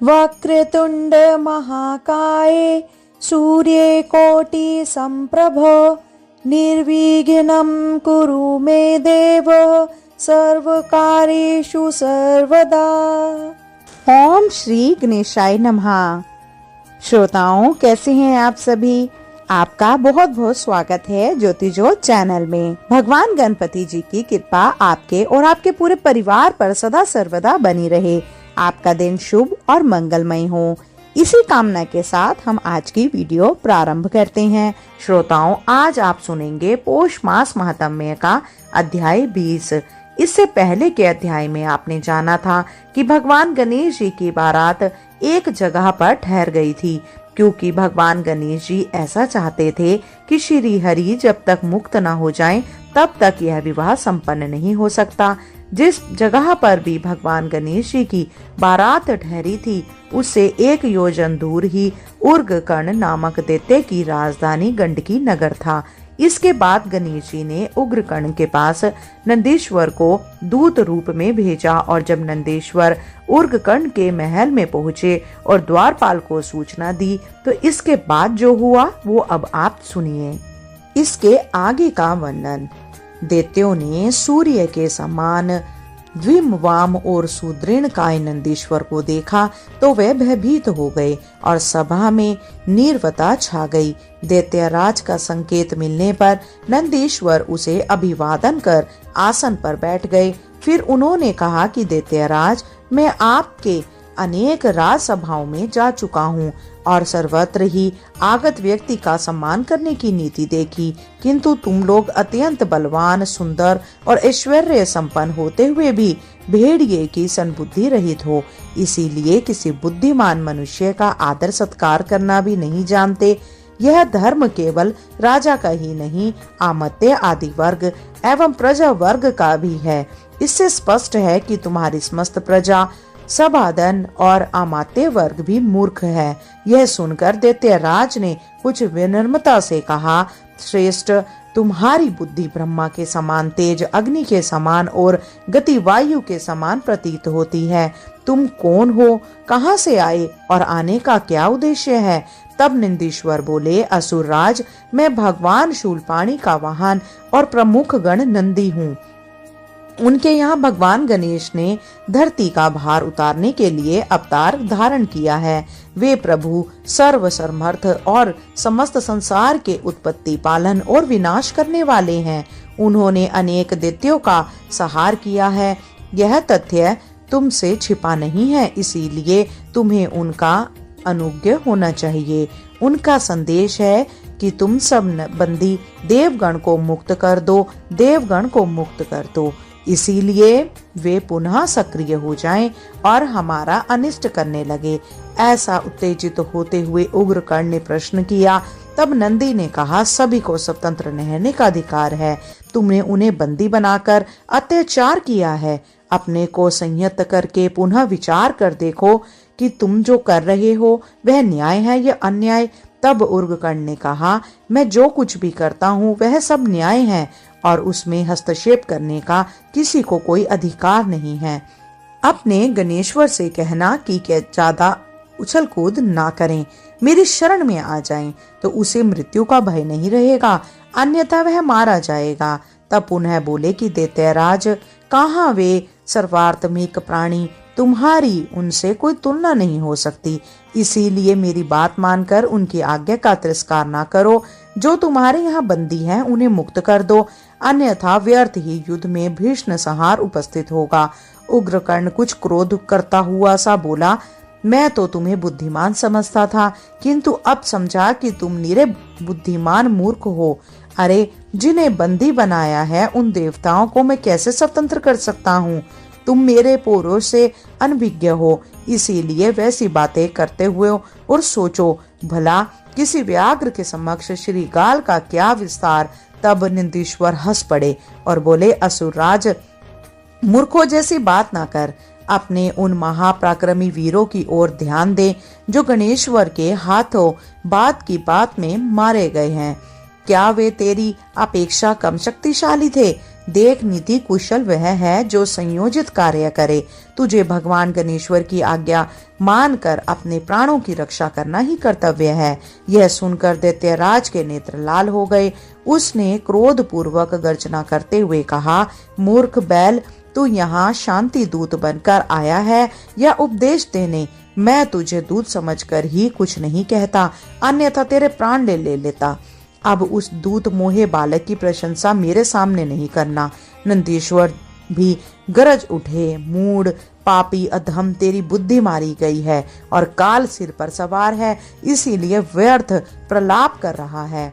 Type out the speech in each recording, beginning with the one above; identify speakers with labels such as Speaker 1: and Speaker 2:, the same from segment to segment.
Speaker 1: वक्रतुंड महाकाय सूर्यकोटि संप्रभ निर्विघ्नं कुरु मे देव सर्वकार्येषु सर्वदा। ओम श्री गणेशाय नमः। श्रोताओं, कैसे हैं आप सभी? आपका बहुत बहुत स्वागत है ज्योतिजोत चैनल में। भगवान गणपति जी की कृपा आपके और आपके पूरे परिवार पर सदा सर्वदा बनी रहे। आपका दिन शुभ और मंगलमय हो, इसी कामना के साथ हम आज की वीडियो प्रारंभ करते हैं। श्रोताओं, आज आप सुनेंगे पौष मास महात्म्य का अध्याय 20। इससे पहले के अध्याय में आपने जाना था कि भगवान गणेश जी की बारात एक जगह पर ठहर गई थी, क्योंकि भगवान गणेश जी ऐसा चाहते थे कि श्री हरि जब तक मुक्त न हो जाएं, तब तक यह विवाह संपन्न नहीं हो सकता। जिस जगह पर भी भगवान गणेश जी की बारात ठहरी थी, उससे 1 योजन दूर ही उर्गकर्ण नामक दैत्य की राजधानी गंडकी नगर था। इसके बाद गणेश जी ने उग्रकर्ण के पास नंदीश्वर को दूत रूप में भेजा, और जब नंदीश्वर उग्रकर्ण के महल में पहुँचे और द्वारपाल को सूचना दी, तो इसके बाद जो हुआ वो अब आप सुनिए। इसके आगे का वर्णन। दैत्यों ने सूर्य के समान द्विमवाम और सुदृढ़ काय नंदीश्वर को देखा तो वे भयभीत हो गए और सभा में नीरवता छा गई। दैत्यराज का संकेत मिलने पर नंदीश्वर उसे अभिवादन कर आसन पर बैठ गए। फिर उन्होंने कहा कि दैत्यराज, मैं आपके अनेक राजसभाओं में जा चुका हूँ और सर्वत्र ही आगत व्यक्ति का सम्मान करने की नीति देखी, किंतु तुम लोग अत्यंत बलवान, सुंदर और ऐश्वर्य संपन्न होते हुए भी भेड़िए की सद्बुद्धि रहित हो। इसीलिए किसी बुद्धिमान मनुष्य का आदर सत्कार करना भी नहीं जानते। यह धर्म केवल राजा का ही नहीं, आमत्य आदि वर्ग एवं प्रजा वर्ग का भी है। इससे स्पष्ट है कि तुम्हारी समस्त प्रजा, सभादन और अमात्य वर्ग भी मूर्ख है। यह सुनकर दैत्यराज ने कुछ विनम्रता से कहा, श्रेष्ठ, तुम्हारी बुद्धि ब्रह्मा के समान, तेज अग्नि के समान और गति वायु के समान प्रतीत होती है। तुम कौन हो, कहाँ से आए और आने का क्या उद्देश्य है? तब नंदीश्वर बोले, असुरराज, मैं भगवान शूलपाणी का वाहन और प्रमुख गण नंदी हूँ। उनके यहाँ भगवान गणेश ने धरती का भार उतारने के लिए अवतार धारण किया है। वे प्रभु सर्वसमर्थ और समस्त संसार के उत्पत्ति, पालन और विनाश करने वाले हैं। उन्होंने अनेक दैत्यों का संहार किया है। यह तथ्य तुमसे छिपा नहीं है, इसीलिए तुम्हें उनका अनुज्ञ होना चाहिए। उनका संदेश है कि तुम सब बंदी देवगण को मुक्त कर दो, देवगण को मुक्त कर दो। इसीलिए वे पुनः सक्रिय हो जाएं और हमारा अनिष्ट करने लगे। ऐसा उत्तेजित होते हुए उग्रकर्ण ने प्रश्न किया। तब नंदी ने कहा, सभी को स्वतंत्र रहने का अधिकार है। तुमने उन्हें बंदी बनाकर अत्याचार किया है। अपने को संयत करके पुनः विचार कर देखो कि तुम जो कर रहे हो वह न्याय है या अन्याय। तब उग्रकर्ण ने कहा, मैं जो कुछ भी करता हूँ वह सब न्याय है और उसमें हस्तक्षेप करने का किसी को कोई अधिकार नहीं है। अपने गणेश्वर से कहना कि ज्यादा उछल कूद ना करें, मेरी शरण में आ जाएं, तो उसे मृत्यु का भय नहीं रहेगा, अन्यथा वह मारा जाएगा। तब पुनः बोले कि दैत्यराज, कहाँ वे सर्वात्मिक प्राणी, तुम्हारी उनसे कोई तुलना नहीं हो सकती। इसीलिए मेरी बात मानकर उनकी आज्ञा का तिरस्कार ना करो। जो तुम्हारे यहाँ बंदी हैं उन्हें मुक्त कर दो, अन्यथा व्यर्थ ही युद्ध में भीषण संहार उपस्थित होगा। उग्रकर्ण कुछ क्रोध करता हुआ सा बोला, मैं तो तुम्हें बुद्धिमान समझता था, किंतु अब समझा कि तुम निरे बुद्धिमान मूर्ख हो। अरे, जिन्हें बंदी बनाया है उन देवताओं को मैं कैसे स्वतंत्र कर सकता हूँ? तुम मेरे पूर्वज से अनभिज्ञ हो, इसीलिए वैसी बातें करते हुए और सोचो भला किसी व्याघ्र के समक्ष श्री गाल का क्या विस्तार। तब नंदीश्वर हंस पड़े और बोले, असुरराज, मूर्खों जैसी बात ना कर। अपने उन महापराक्रमी वीरों की ओर ध्यान दे जो गणेश्वर के हाथों बात की बात में मारे गए हैं। क्या वे तेरी अपेक्षा कम शक्तिशाली थे? देख, नीति कुशल वह है जो संयोजित कार्य करे। तुझे भगवान गणेश्वर की आज्ञा मानकर अपने प्राणों की रक्षा करना ही कर्तव्य है। यह सुनकर दैत्यराज के नेत्र लाल हो गए। उसने क्रोध पूर्वक गर्जना करते हुए कहा, मूर्ख बैल, तू यहाँ शांति दूत बनकर आया है या उपदेश देने? मैं तुझे दूत समझकर ही कुछ नहीं कहता, अन्यथा तेरे प्राण ले लेता। अब उस दूत मोहे बालक की प्रशंसा मेरे सामने नहीं करना। नंदीश्वर भी गरज उठे, मूढ़, पापी, अधम, तेरी बुद्धि मारी गई है और काल सिर पर सवार है, इसीलिए व्यर्थ प्रलाप कर रहा है।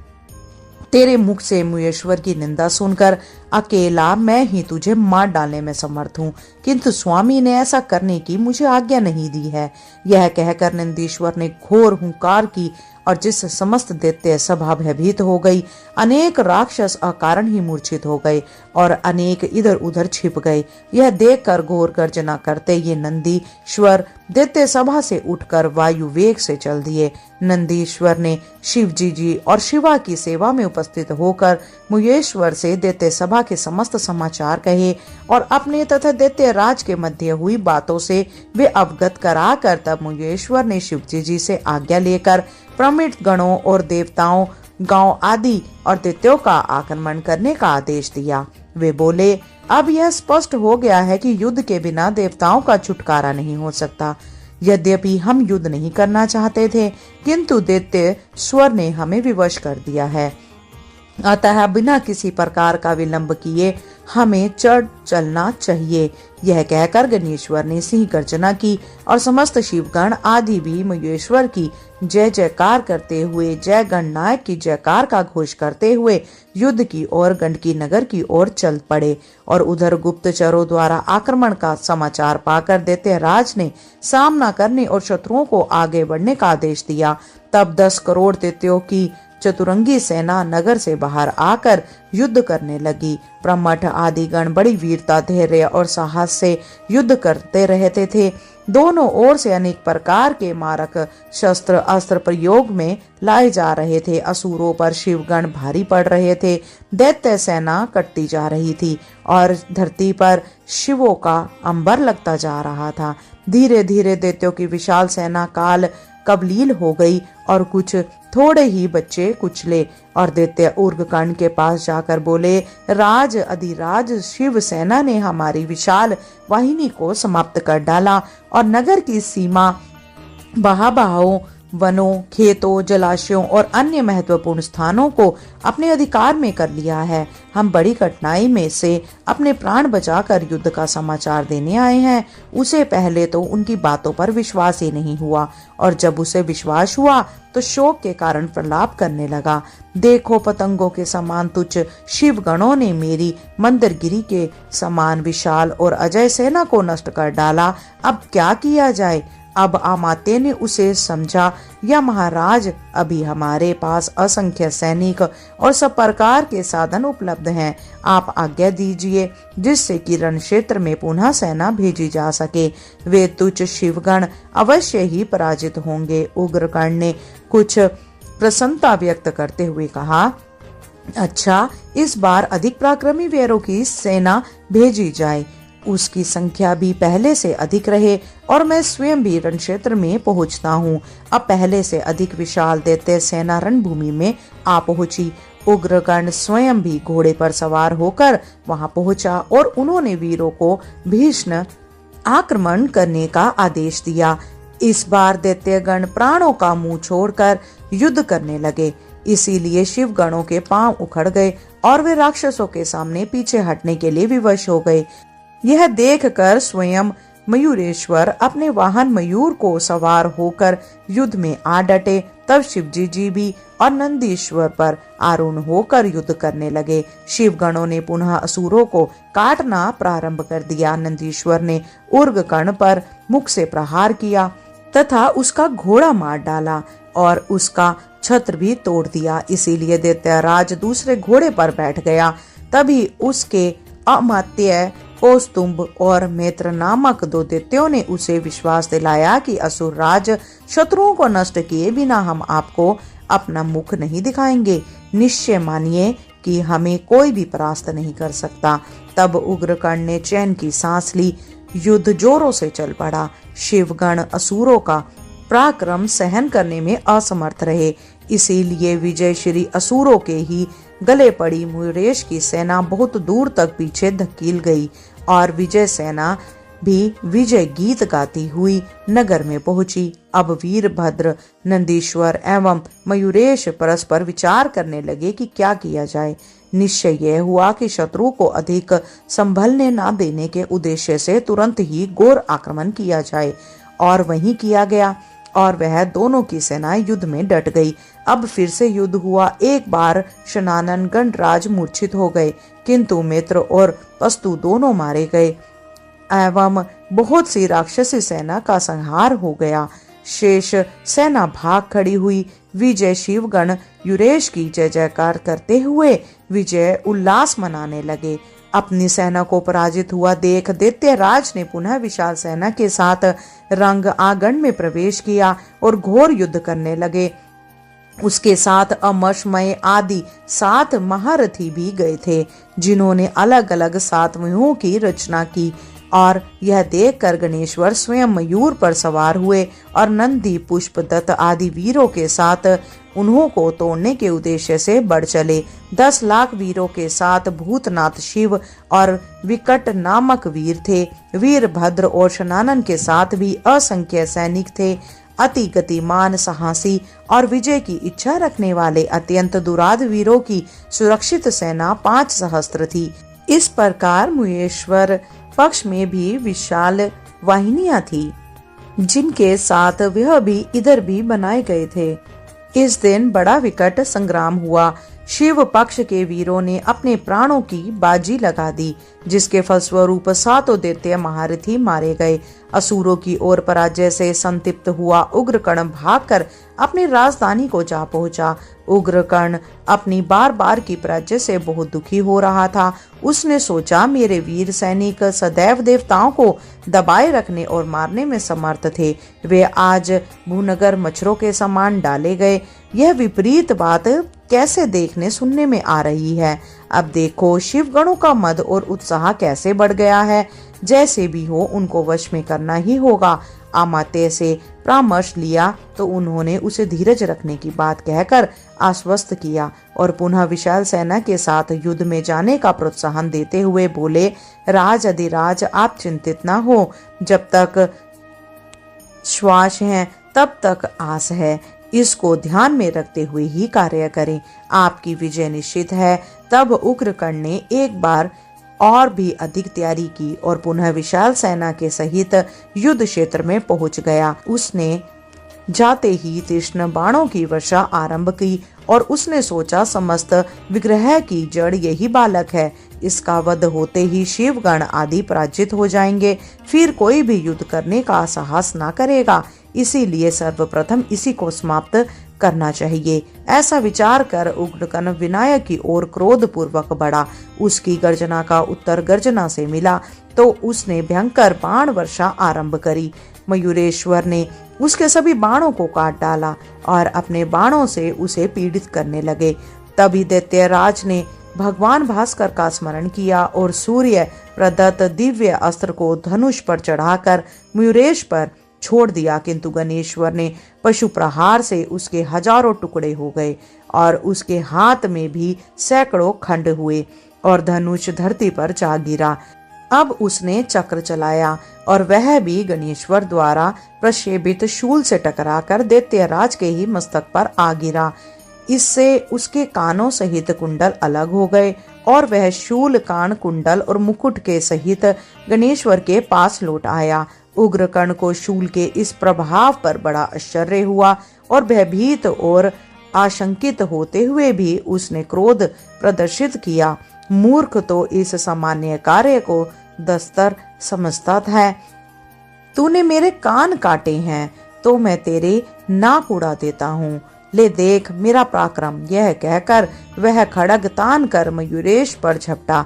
Speaker 1: तेरे मुख से मुयेश्वर की निंदा सुनकर अकेला मैं ही तुझे मार डालने में समर्थ हूँ, किंतु स्वामी ने ऐसा करने की मुझे आज्ञा नहीं दी है। यह कहकर नंदीश्वर ने घोर हुंकार की और जिस समस्त दैत्य सभा भयभीत हो गई। अनेक राक्षस अकारण ही मूर्छित हो गए और अनेक इधर उधर छिप गए। यह देखकर घोर गर्जना करते ये नंदीश्वर दैत्य सभा से उठकर वायु वेग से चल दिए। नंदीश्वर ने शिवजी जी और शिवा की सेवा में उपस्थित होकर मुयेश्वर से दैत्य सभा के समस्त समाचार कहे और अपने तथा दैत्य राज के मध्य हुई बातों से वे अवगत कराकर तब मुयेश्वर ने शिवजी जी से आज्ञा लेकर प्रमित गणों और देवताओं, गांव आदि और दैत्यों का आक्रमण करने का आदेश दिया। वे बोले, अब यह स्पष्ट हो गया है कि युद्ध के बिना देवताओं का छुटकारा नहीं हो सकता। यद्यपि हम युद्ध नहीं करना चाहते थे, किंतु दैत्य स्वर ने हमें विवश कर दिया है। अतः बिना किसी प्रकार का विलंब किए हमें चढ़ चलना चाहिए। यह कहकर गणेश्वर ने सिंह गर्जना की और समस्त शिवगण आदि भी महेश्वर की जय जयकार करते हुए, जय गणनायक की जयकार का घोष करते हुए युद्ध की ओर गंडकी नगर की ओर चल पड़े। और उधर गुप्तचरों द्वारा आक्रमण का समाचार पाकर दैत्यराज ने सामना करने और शत्रुओं को आगे बढ़ने का आदेश दिया। तब 10 करोड़ दैत्यों की चतुरंगी सेना नगर से बाहर आकर युद्ध करने लगी। ब्रह्मठ आदि गण बड़ी वीरता, धैर्य और साहस से युद्ध करते रहते थे। दोनों ओर से अनेक प्रकार के मारक शस्त्र अस्त्र प्रयोग में लाए जा रहे थे। असुरों पर शिवगण भारी पड़ रहे थे। दैत्य सेना कटती जा रही थी और धरती पर शिवों का अंबर लगता जा रहा था। धीरे धीरे दैत्यों की विशाल सेना काल कबलील हो गई और कुछ थोड़े ही बच्चे कुचले और दैत्य उर्गकर्ण के पास जाकर बोले, राज अधिराज शिव सेना ने हमारी विशाल वाहिनी को समाप्त कर डाला और नगर की सीमा बहावों, वनों, खेतों, जलाशयों और अन्य महत्वपूर्ण स्थानों को अपने अधिकार में कर लिया है। हम बड़ी कठिनाई में से अपने प्राण बचाकर युद्ध का समाचार देने आए हैं। उसे पहले तो उनकी बातों पर विश्वास ही नहीं हुआ और जब उसे विश्वास हुआ तो शोक के कारण प्रलाप करने लगा। देखो, पतंगों के समान तुच्छ शिवगणों ने मेरी मंदरगिरी के समान विशाल और अजय सेना को नष्ट कर डाला। अब क्या किया जाए? अब अमात्य ने उसे समझा, या महाराज, अभी हमारे पास असंख्य सैनिक और सब प्रकार के साधन उपलब्ध हैं। आप आज्ञा दीजिए जिससे कि रण क्षेत्र में पुनः सेना भेजी जा सके। वे तुच्छ शिवगण अवश्य ही पराजित होंगे। उग्रकर्ण ने कुछ प्रसन्नता व्यक्त करते हुए कहा, अच्छा, इस बार अधिक पराक्रमी वीरों की सेना भेजी जाए। उसकी संख्या भी पहले से अधिक रहे और मैं स्वयं भी रण क्षेत्र में पहुंचता हूँ। अब पहले से अधिक विशाल दैत्य सेना रणभूमि में आ पहुंची। उग्रकर्ण स्वयं भी घोड़े पर सवार होकर वहां पहुंचा और उन्होंने वीरों को भीषण आक्रमण करने का आदेश दिया। इस बार दैत्यगण प्राणों का मुंह छोड़कर युद्ध करने लगे। इसीलिए शिवगणों के पांव उखड़ गए और वे राक्षसों के सामने पीछे हटने के लिए विवश हो गए। यह देखकर स्वयं मयूरेश्वर अपने वाहन मयूर को सवार होकर युद्ध में आ डटे। तब शिवजी जी भी और नंदीश्वर पर आरूढ़ होकर युद्ध करने लगे। शिवगणों ने पुनः असुरों को काटना प्रारंभ कर दिया। नंदीश्वर ने उर्गकर्ण पर मुख से प्रहार किया तथा उसका घोड़ा मार डाला और उसका छत्र भी तोड़ दिया। इसीलिए दैत्यराज दूसरे घोड़े पर बैठ गया। तभी उसके अमात्य कौस्तुभ और मैत्र नामक 2 दैत्यों ने उसे विश्वास दिलाया कि असुर राज, शत्रुओं को नष्ट किए बिना हम आपको अपना मुख नहीं दिखाएंगे। निश्चय मानिए कि हमें कोई भी परास्त नहीं कर सकता। तब उग्रकर्ण ने चैन की सांस ली। युद्ध जोरों से चल पड़ा। शिवगण असुरों का पराक्रम सहन करने में असमर्थ रहे, इसीलिए विजय श्री असुरों के ही गले पड़ी मयूरेश की सेना बहुत दूर तक पीछे धकेल गई और विजय सेना भी विजय गीत गाती हुई नगर में पहुंची। अब वीरभद्र, नंदीश्वर एवं मयूरेश परस्पर विचार करने लगे कि क्या किया जाए। निश्चय यह हुआ कि शत्रु को अधिक संभलने न देने के उद्देश्य से तुरंत ही घोर आक्रमण किया जाए, और वही किया गया और वह दोनों की सेनाएं युद्ध में डट गई। अब फिर से युद्ध हुआ। एक बार शनानन गणराज मूर्छित हो गए, किंतु मित्र और पस्तु दोनों मारे गए एवं बहुत सी राक्षसी सेना का संहार हो गया। शेष सेना भाग खड़ी हुई। विजय शिवगण युरेश की जय जयकार करते हुए विजय उल्लास मनाने लगे। अपनी सेना को पराजित हुआ देख दैत्यराज ने पुनः विशाल सेना के साथ रंग आगन में प्रवेश किया और घोर युद्ध करने लगे। उसके साथ अमरमय आदि 7 महारथी भी गए थे, जिन्होंने अलग अलग 7 व्यूहों की रचना की। और यह देखकर गणेश्वर स्वयं मयूर पर सवार हुए और नंदी, पुष्पदत्त आदि वीरों के साथ उन्हों को तोड़ने के उद्देश्य से बढ़ चले। 10 लाख वीरों के साथ भूतनाथ शिव और विकट नामक वीर थे। वीरभद्र और शनानन के साथ भी असंख्य सैनिक थे। अति गतिमान, साहसी और विजय की इच्छा रखने वाले अत्यंत दुराद वीरों की सुरक्षित सेना 5 सहस्त्र थी। इस प्रकार मुहेश्वर पक्ष में भी विशाल वाहिनियां थी, जिनके साथ वह भी इधर भी बनाए गए थे। इस दिन बड़ा विकट संग्राम हुआ। शिव पक्ष के वीरों ने अपने प्राणों की बाजी लगा दी, जिसके फलस्वरूप 7 दैत्य महारथी मारे गए। असुरों की ओर पराजय से संतप्त हुआ उग्रकर्ण भागकर अपनी राजधानी को जा पहुंचा। उग्रकर्ण अपनी बार बार की पराजय से बहुत दुखी हो रहा था। उसने सोचा, मेरे वीर सैनिक सदैव देवताओं को दबाए रखने और मारने में समर्थ थे, वे आज भूनगर मच्छरों के समान डाले गए। यह विपरीत बात कैसे देखने सुनने में आ रही है। अब देखो शिवगणों का मद और उत्साह कैसे बढ़ गया है। जैसे भी हो उनको वश में करना ही होगा। अमात्य से परामर्श लिया तो उन्होंने उसे धीरज रखने की बात कहकर आश्वस्त किया और पुनः विशाल सेना के साथ युद्ध में जाने का प्रोत्साहन देते हुए बोले, राज अधिराज आप चिंतित न हो, जब तक श्वास है तब तक आस है। इसको ध्यान में रखते हुए ही कार्य करें, आपकी विजय निश्चित है। तब उग्रकर्ण ने एक बार और भी अधिक तैयारी की और पुनः विशाल सेना के सहित युद्ध क्षेत्र में पहुंच गया। उसने जाते ही तीक्ष्ण बाणों की वर्षा आरंभ की और उसने सोचा, समस्त विग्रह की जड़ यही बालक है। इसका वध होते ही शिवगण आदि पराजित हो जाएंगे, फिर कोई भी युद्ध करने का साहस न करेगा। इसीलिए सर्वप्रथम इसी को समाप्त करना चाहिए। ऐसा विचार कर उग्रकर्ण विनायक की ओर क्रोध पूर्वक बढ़ा। उसकी गर्जना का उत्तर गर्जना से मिला तो उसने भयंकर बाण वर्षा आरंभ करी। मयूरेश्वर ने उसके सभी बाणों को काट डाला और अपने बाणों से उसे पीड़ित करने लगे। तभी दैत्यराज ने भगवान भास्कर का स्मरण किया और सूर्य प्रदत्त दिव्य अस्त्र को धनुष पर चढ़ाकर मयूरेश पर छोड़ दिया, किंतु गणेश्वर ने पशु प्रहार से उसके हजारों टुकड़े हो गए और उसके हाथ में भी सैकड़ों खंड हुए और धनुष धरती पर जा गिरा। अब उसने चक्र चलाया और वह भी गणेश्वर द्वारा प्रक्षेपित शूल से टकराकर दैत्यराज के ही मस्तक पर आ गिरा। इससे उसके कानों सहित कुंडल अलग हो गए और वह शूल, कान, कुंडल और मुकुट के सहित गणेश्वर के पास लौट आया। उग्रकर्ण को शूल के इस प्रभाव पर बड़ा आश्चर्य हुआ और भयभीत और आशंकित होते हुए भी उसने क्रोध प्रदर्शित किया। मूर्ख तो इस सामान्य कार्य को दस्तर समझता है। तूने मेरे कान काटे हैं तो मैं तेरे नाक उड़ा देता हूँ, ले देख मेरा पराक्रम। यह कहकर वह खड़ग तान कर मयूरेश पर झपटा,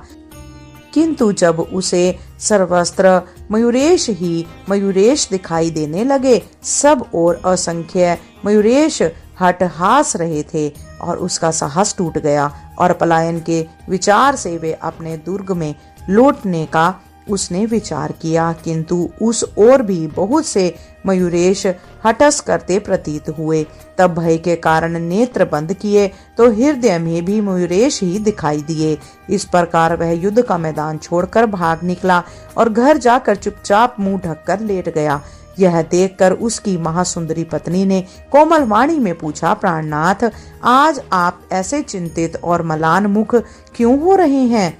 Speaker 1: किंतु जब उसे सर्वस्त्र मयूरेश ही मयूरेश दिखाई देने लगे, सब और असंख्य मयूरेश हटहास रहे थे और उसका साहस टूट गया और पलायन के विचार से वे अपने दुर्ग में लौटने का उसने विचार किया, किंतु उस ओर भी बहुत से मयूरेश हटस करते प्रतीत हुए। तब भय के कारण नेत्र बंद किए तो हृदय में भी मयूरेश ही दिखाई दिए। इस प्रकार वह युद्ध का मैदान छोड़कर भाग निकला और घर जाकर चुपचाप मुंह ढककर लेट गया। यह देखकर उसकी महासुंदरी पत्नी ने कोमल वाणी में पूछा, प्राणनाथ, आज आप ऐसे चिंतित और मलान मुख क्यों हो रहे हैं?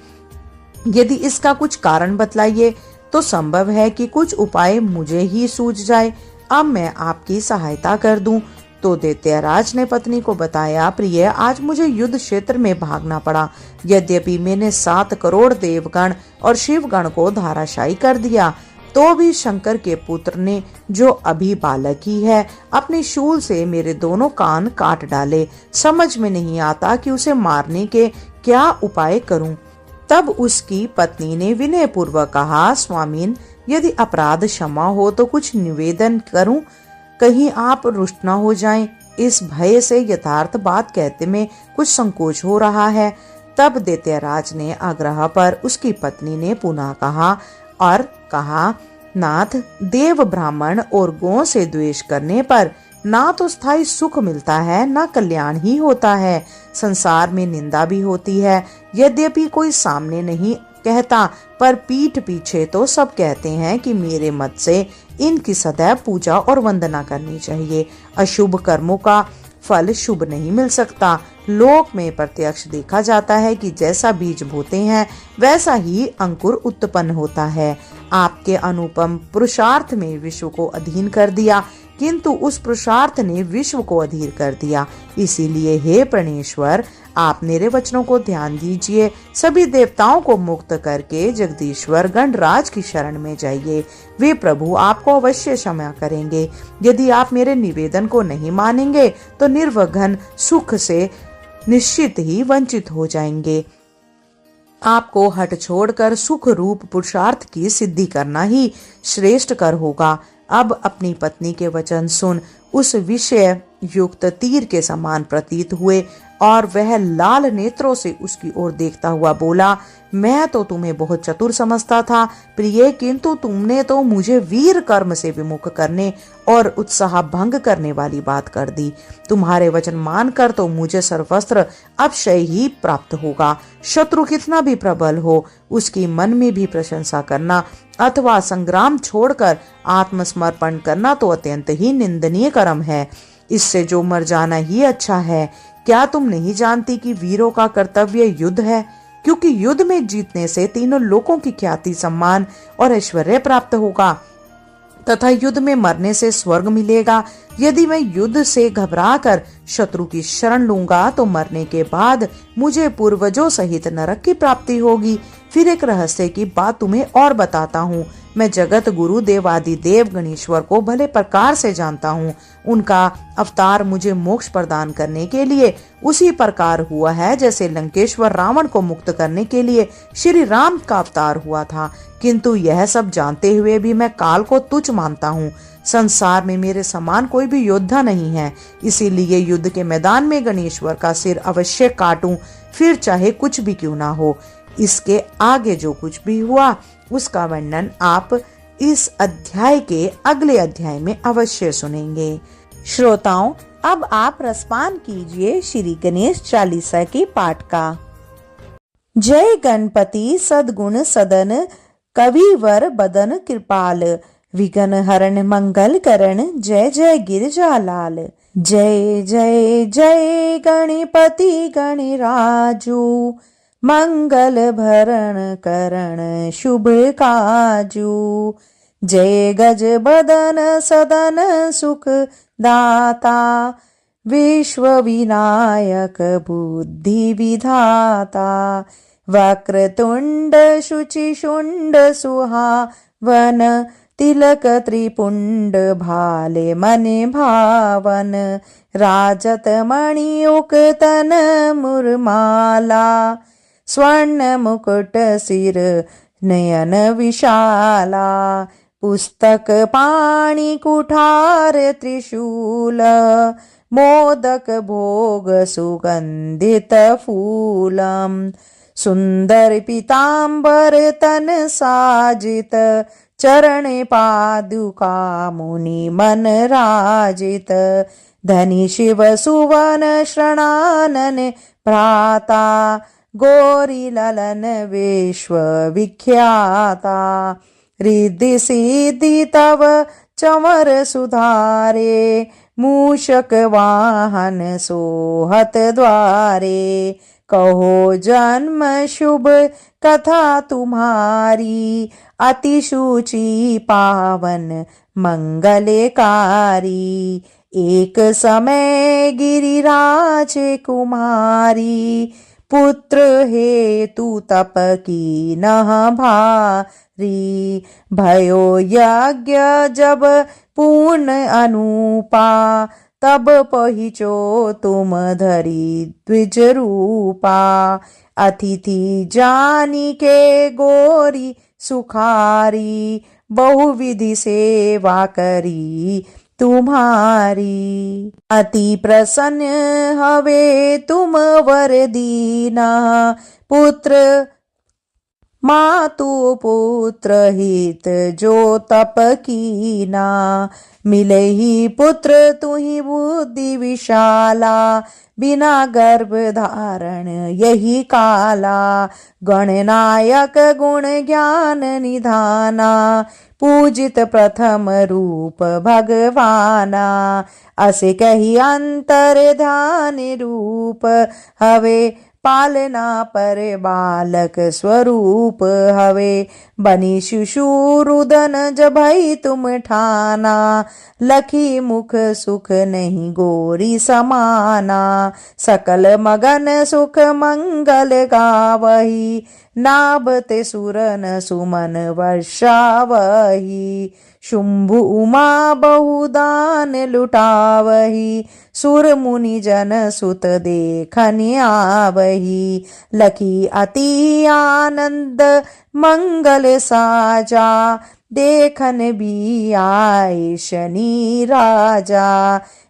Speaker 1: यदि इसका कुछ कारण बतलाइए तो संभव है कि कुछ उपाय मुझे ही सूझ जाए। अब मैं आपकी सहायता कर दूं। तो दैत्यराज ने पत्नी को बताया, प्रिय, आज मुझे युद्ध क्षेत्र में भागना पड़ा। यद्यपि मैंने 7 करोड़ देवगण और शिवगण को धाराशायी कर दिया, तो भी शंकर के पुत्र ने, जो अभी बालक ही है, अपने शूल से मेरे दोनों कान काट डाले। समझ में नहीं आता कि उसे मारने के क्या उपाय करूं। तब उसकी पत्नी ने विनय पूर्वक कहा, स्वामीन, यदि अपराध क्षमा हो तो कुछ निवेदन करूं, कहीं आप रुष्ट न हो जाएं। इस भय से यथार्थ बात कहते में कुछ संकोच हो रहा है। तब दैत्यराज ने आग्रह पर उसकी पत्नी ने पुनः कहा, नाथ, देव ब्राह्मण और गौ से द्वेष करने पर ना तो स्थायी सुख मिलता है, ना कल्याण ही होता है। संसार में निंदा भी होती है। यद्यपि कोई सामने नहीं कहता, पर पीठ पीछे तो सब कहते हैं कि मेरे मत से इनकी सदैव पूजा और वंदना करनी चाहिए। अशुभ कर्मों का फल शुभ नहीं मिल सकता। लोक में प्रत्यक्ष देखा जाता है कि जैसा बीज बोते हैं वैसा ही अंकुर उत्पन्न होता है। आपके अनुपम पुरुषार्थ में विश्व को अधीन कर दिया, किंतु उस पुरुषार्थ ने विश्व को अधीर कर दिया। इसीलिए हे प्रणेश्वर, आप मेरे वचनों को ध्यान दीजिए। सभी देवताओं को मुक्त करके जगदीश्वर गणराज की शरण में जाइए। वे प्रभु आपको अवश्य क्षमा करेंगे। यदि आप मेरे निवेदन को नहीं मानेंगे तो निर्वघन सुख से निश्चित ही वंचित हो जाएंगे। आपको हट छोड़कर सुख रूप पुरुषार्थ की सिद्धि करना ही श्रेष्ठ कर होगा। अब अपनी पत्नी के वचन सुन उस विषय युक्त तीर के समान प्रतीत हुए और वह लाल नेत्रों से उसकी ओर देखता हुआ बोला, मैं तो तुम्हें बहुत चतुर समझता था प्रिय, किंतु तुमने तो मुझे वीर कर्म से विमुख करने और उत्साह भंग करने वाली बात कर दी। तुम्हारे वचन मानकर तो मुझे सर्वस्त्र अक्षय ही प्राप्त होगा। शत्रु कितना भी प्रबल हो, उसकी मन में भी प्रशंसा करना अथवा संग्राम छोड़कर आत्मसमर्पण करना तो अत्यंत ही निंदनीय कर्म है। इससे जो मर जाना ही अच्छा है। क्या तुम नहीं जानती कि वीरों का कर्तव्य युद्ध है? क्योंकि युद्ध में जीतने से तीनों लोकों की ख्याति, सम्मान और ऐश्वर्य प्राप्त होगा तथा युद्ध में मरने से स्वर्ग मिलेगा। यदि मैं युद्ध से घबराकर शत्रु की शरण लूंगा तो मरने के बाद मुझे पूर्वजों सहित नरक की प्राप्ति होगी। फिर एक रहस्य की बात तुम्हें और बताता हूँ। मैं जगत गुरु देवादि देव गणेश्वर को भले प्रकार से जानता हूँ। उनका अवतार मुझे मोक्ष प्रदान करने के लिए उसी प्रकार हुआ है जैसे लंकेश्वर रावण को मुक्त करने के लिए श्री राम का अवतार हुआ था। किंतु यह सब जानते हुए भी मैं काल को तुच्छ मानता हूँ। संसार में मेरे समान कोई भी योद्धा नहीं है। इसीलिए युद्ध के मैदान में गणेश्वर का सिर अवश्य काटूं, फिर चाहे कुछ भी क्यों ना हो। इसके आगे जो कुछ भी हुआ उसका वर्णन आप इस अध्याय के अगले अध्याय में अवश्य सुनेंगे। श्रोताओं, अब आप रसपान कीजिए श्री गणेश चालीसा के पाठ का। जय गणपति सद्गुण सदन, कविवर बदन कृपाल, विघ्न हरण मंगल करण, जय जय गिरजालाल। जय जय जय गणपति गणराजू, मंगल भरण करण शुभ काजू। जय गज बदन सदन सुख दाता, विश्व विनायक बुद्धि विधाता। वक्रतुंड शुचि शुंड सुहावन, तिलक त्रिपुंड भाले मने भावन। राजत मणियुक तन मुरमाला, स्वर्ण मुकुट सिर नयन विशाला। पुस्तक पाणी कुठार त्रिशूल मोदक भोग सुगंधित फूलम सुंदर पीतांबर तन साजित चरणे पादुका मुनि मन राजित धनी शिव सुवन शरणानन भ्राता गोरी ललन विश्व विख्याता रिद्धि सिद्धि तव चमर सुधारे मूषक वाहन सोहत द्वारे कहो जन्म शुभ कथा तुम्हारी अति शुचि पावन मंगलकारी एक समय गिरिराज कुमारी पुत्र हेतु तप की नह भारी भयो यज्ञ जब पूर्ण अनुपा तब पहिचो तुम धरी द्विज रूपा अतिथि जानी के गोरी सुखारी बहुविधि सेवा करी तुम्हारी अति प्रसन्न हवे तुम वर दीना पुत्र मातु पुत्र हित जो तप कीना मिले ही पुत्र तुहि बुद्धि विशाला बिना गर्भ धारण यही काला गणनायक गुण ज्ञान निधाना पूजित प्रथम रूप भगवाना असे कही अंतर ध्यान रूप हवे पालना पर बालक स्वरूप हवे बनी शिशुरुदन जभई तुम ठाना लखी मुख सुख नहीं गोरी समाना सकल मगन सुख मंगल गावही नाभते सुरन सुमन वर्षावही शुंभु उमा बहुदान लुटावही सुर मुनि जन सुत देखन आवही लखी अति आनंद मंगल साजा देखन भी आए शनि राजा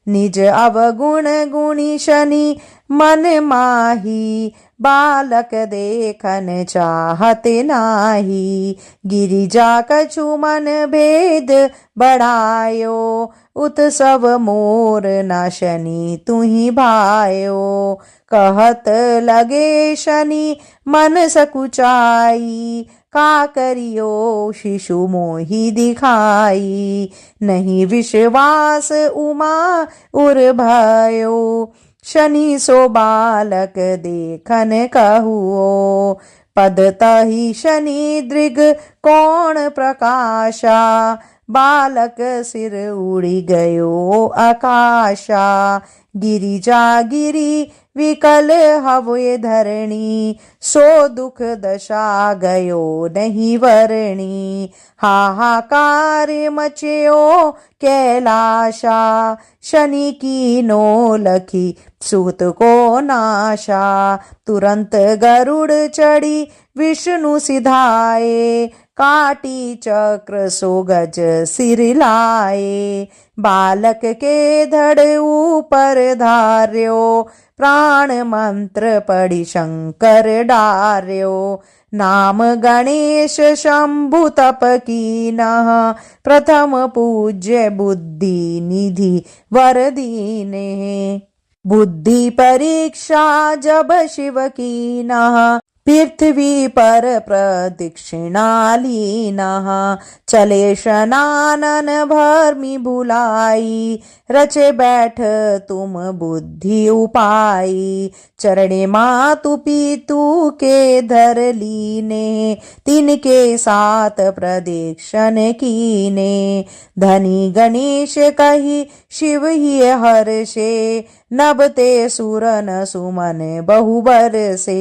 Speaker 1: निज अवगुण गुणी शनि मन माही बालक देखन चाहत नाही गिरिजा कछु मन भेद बढ़ायो उत्सव मोर न शनि तुहि भायो कहत लगे शनि मन सकुचाई का करियो शिशु मोहि दिखाई नहीं विश्वास उमा उर भयो शनि सो बालक देखन कहुओ पद तहि शनि दृग कोण प्रकाशा बालक सिर उड़ी गयो आकाशा गिरिजा गिरी विकल हवे धरणी सो दुख दशा गयो नहीं वरणी हाहाकार मचयो कैलाशा शनि की नो लखी सूत को नाशा तुरंत गरुड़ चढ़ी विष्णु सिधाए काटी चक्र सो गज सिर लाए बालक के धड़ ऊपर धार्यो प्राण मंत्र पढ़ी शंकर डार्यो नाम गणेश शंभु तप कीनः प्रथम पूज्य बुद्धि निधि वर दीने बुद्धि परीक्षा जब शिव कीनः पृथ्वी पर प्रदक्षिणा लीनः चले शनानन भर्मि भुलाई रचे बैठ तुम बुद्धि उपाई चरणे मातु पितु के धर लीने तिनके साथ प्रदक्षिण कीने धनी गणेश कही शिव ही हर्षे नभते सुरन सुमन बहुबर से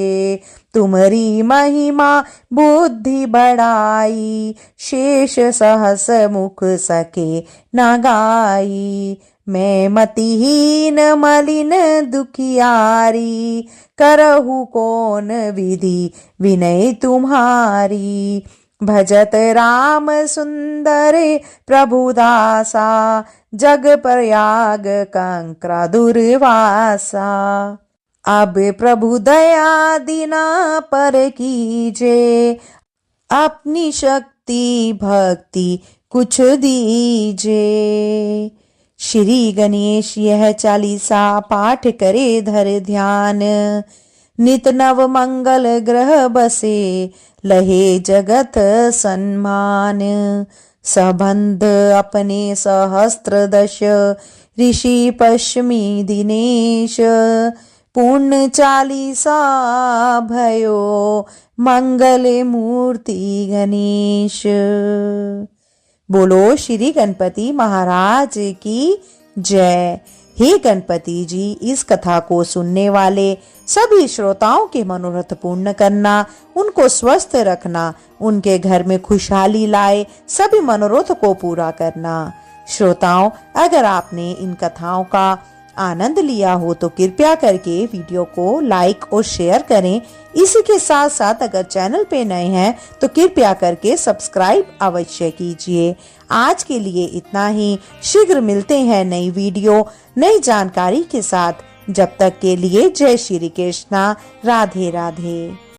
Speaker 1: तुमरी महिमा बुद्धि बढ़ाई शेष सहस मुख सके न गाई मैं मतिहीन मलिन दुखियारी करहु कौन विधि विनय तुम्हारी भजत राम सुंदरे प्रभुदासा, जग प्रयाग कंक्रा दुर्वासा। अब प्रभु दया दीना पर कीजे, अपनी शक्ति भक्ति कुछ दीजे। श्री गणेश यह चालीसा पाठ करे धर ध्यान, नित नव मंगल ग्रह बसे, लहे जगत सम्मान। सबंध अपने सहस्त्र दश, ऋषि पश्चिमी दिनेश, पूर्ण चालीसा भयो, मंगल मूर्ति गणेश। बोलो श्री गणपति महाराज की जय। हे गणपति जी, इस कथा को सुनने वाले सभी श्रोताओं के मनोरथ पूर्ण करना, उनको स्वस्थ रखना, उनके घर में खुशहाली लाए, सभी मनोरथ को पूरा करना। श्रोताओं, अगर आपने इन कथाओं का आनंद लिया हो तो कृपया करके वीडियो को लाइक और शेयर करें। इसी के साथ साथ अगर चैनल पे नए हैं तो कृपया करके सब्सक्राइब अवश्य कीजिए। आज के लिए इतना ही। शीघ्र मिलते हैं नई वीडियो नई जानकारी के साथ। जब तक के लिए जय श्री कृष्णा, राधे राधे।